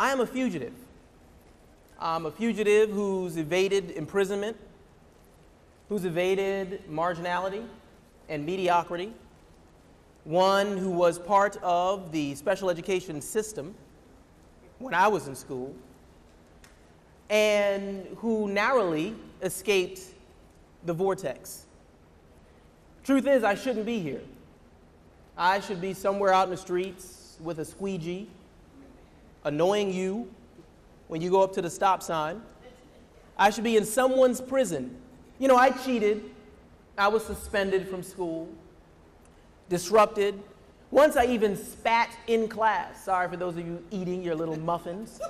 I am a fugitive. I'm a fugitive who's evaded imprisonment, who's evaded marginality and mediocrity, one who was part of the special education system when I was in school, and who narrowly escaped the vortex. Truth is, I shouldn't be here. I should be somewhere out in the streets with a squeegee, annoying you when you go up to the stop sign. I should be in someone's prison. You know, I cheated. I was suspended from school, disrupted. Once I even spat in class. Sorry for those of you eating your little muffins.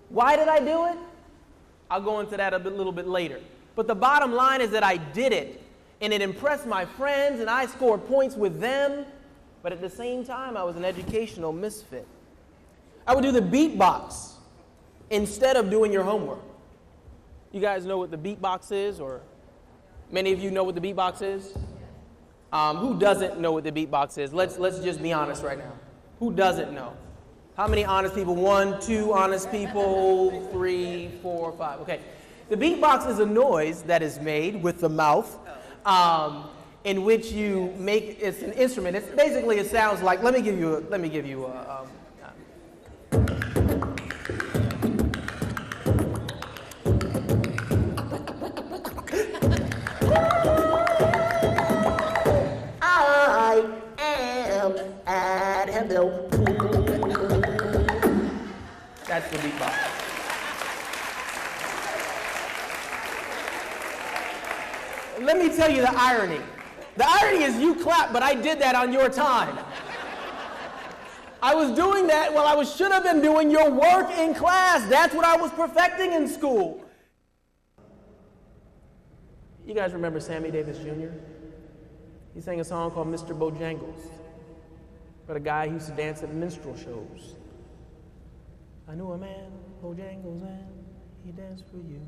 Why did I do it? I'll go into that a little bit later. But the bottom line is that I did it, and it impressed my friends, and I scored points with them. But at the same time, I was an educational misfit. I would do the beatbox instead of doing your homework. You guys know what the beatbox is, or many of you know what the beatbox is? Who doesn't know what the beatbox is? Let's just be honest right now. Who doesn't know? How many honest people? 1, 2 honest people, 3, 4, 5. Okay. The beatbox is a noise that is made with the mouth, in which you make, it's an instrument. It's basically, it sounds like, let me give you a I am at hello. That's the beatbox. Let me tell you the irony. The irony is you clap, but I did that on your time. I was doing that while I should have been doing your work in class. That's what I was perfecting in school. You guys remember Sammy Davis Jr.? He sang a song called Mr. Bojangles, about a guy who used to dance at minstrel shows. I knew a man, Bojangles, and he danced for you.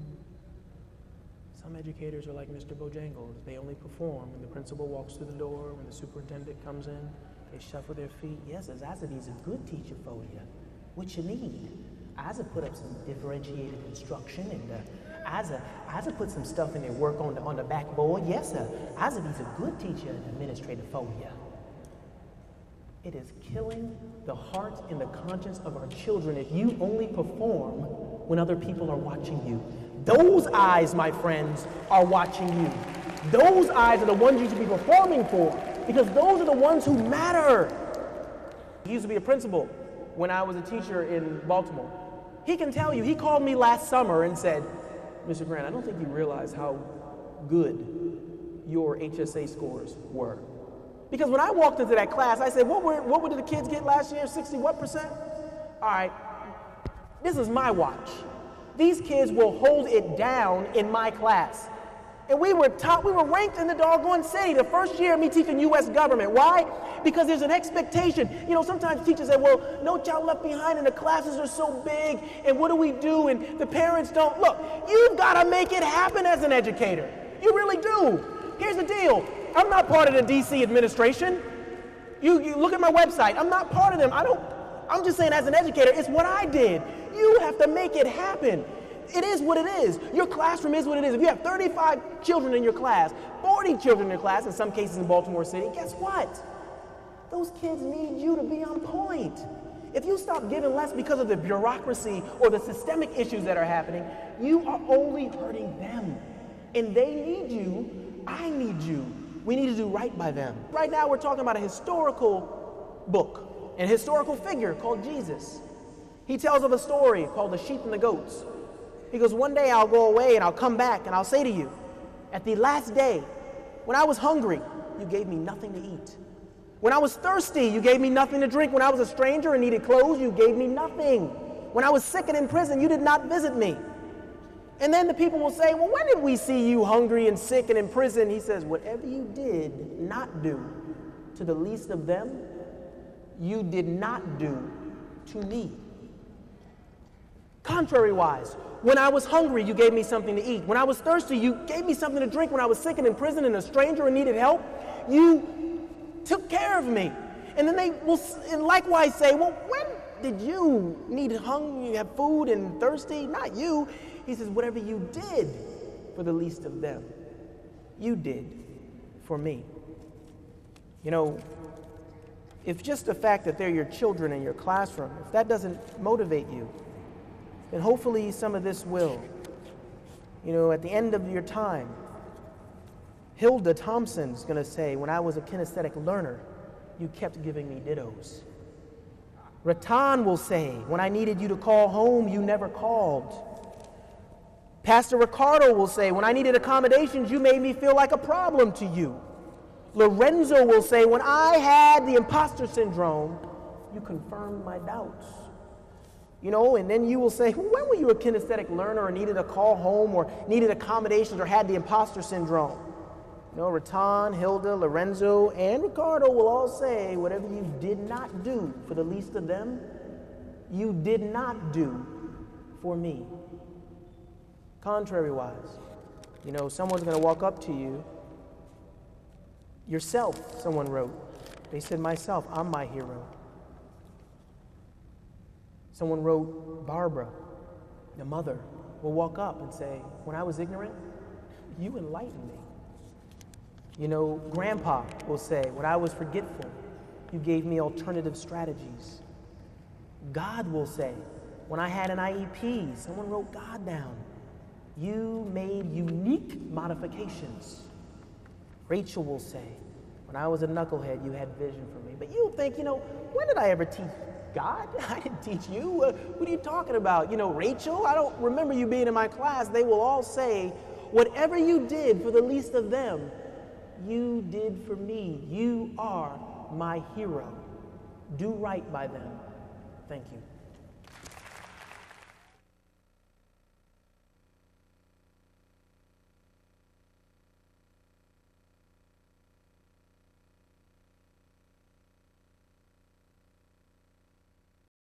Some educators are like Mr. Bojangles. They only perform when the principal walks through the door, when the superintendent comes in. They shuffle their feet. Yes, Azazabi's a good teacher for you. What you need? Aza put up some differentiated instruction, and Aza put some stuff in their work on the backboard. Yes, sir. Azabi's a good teacher and administrator for you. It is killing the heart and the conscience of our children if you only perform when other people are watching you. Those eyes, my friends, are watching you. Those eyes are the ones you should be performing for, because those are the ones who matter. He used to be a principal when I was a teacher in Baltimore. He can tell you, he called me last summer and said, Mr. Grant, I don't think you realize how good your HSA scores were. Because when I walked into that class, I said, what did the kids get last year? 60 what percent? All right, this is my watch. These kids will hold it down in my class. And we were ranked in the doggone city the first year of me teaching U.S. government. Why? Because there's an expectation. You know, sometimes teachers say, well, no child left behind and the classes are so big, and what do we do? And the parents don't. Look, you've got to make it happen as an educator. You really do. Here's the deal. I'm not part of the D.C. administration. You look at my website. I'm not part of them. I'm just saying as an educator, it's what I did. You have to make it happen. It is what it is. Your classroom is what it is. If you have 35 children in your class, 40 children in your class, in some cases in Baltimore City, guess what? Those kids need you to be on point. If you stop giving less because of the bureaucracy or the systemic issues that are happening, you are only hurting them. And they need you. I need you. We need to do right by them. Right now we're talking about a historical book, a historical figure called Jesus. He tells of a story called the sheep and the goats. He goes, one day I'll go away and I'll come back and I'll say to you, at the last day, when I was hungry, you gave me nothing to eat. When I was thirsty, you gave me nothing to drink. When I was a stranger and needed clothes, you gave me nothing. When I was sick and in prison, you did not visit me. And then the people will say, well, when did we see you hungry and sick and in prison? He says, whatever you did not do to the least of them, you did not do to me. Contrary-wise, when I was hungry, you gave me something to eat. When I was thirsty, you gave me something to drink. When I was sick and in prison and a stranger and needed help, you took care of me. And then they will and likewise say, well, when did you need hungry, you have food and thirsty? Not you. He says, whatever you did for the least of them, you did for me. You know, if just the fact that they're your children in your classroom, if that doesn't motivate you, then hopefully some of this will. You know, at the end of your time, Hilda Thompson's going to say, when I was a kinesthetic learner, you kept giving me dittos. Ratan will say, when I needed you to call home, you never called. Pastor Ricardo will say, when I needed accommodations, you made me feel like a problem to you. Lorenzo will say, when I had the imposter syndrome, you confirmed my doubts. You know, and then you will say, when were you a kinesthetic learner or needed a call home or needed accommodations or had the imposter syndrome? You know, Ratan, Hilda, Lorenzo, and Ricardo will all say, whatever you did not do for the least of them, you did not do for me. Contrary-wise, you know, someone's going to walk up to you. Yourself, someone wrote. They said, myself, I'm my hero. Someone wrote, Barbara, the mother, will walk up and say, when I was ignorant, you enlightened me. You know, Grandpa will say, when I was forgetful, you gave me alternative strategies. God will say, when I had an IEP, someone wrote God down. You made unique modifications. Rachel will say, when I was a knucklehead, you had vision for me. But you'll think, you know, when did I ever teach God? I didn't teach you. What are you talking about? You know, Rachel, I don't remember you being in my class. They will all say, whatever you did for the least of them, you did for me. You are my hero. Do right by them. Thank you.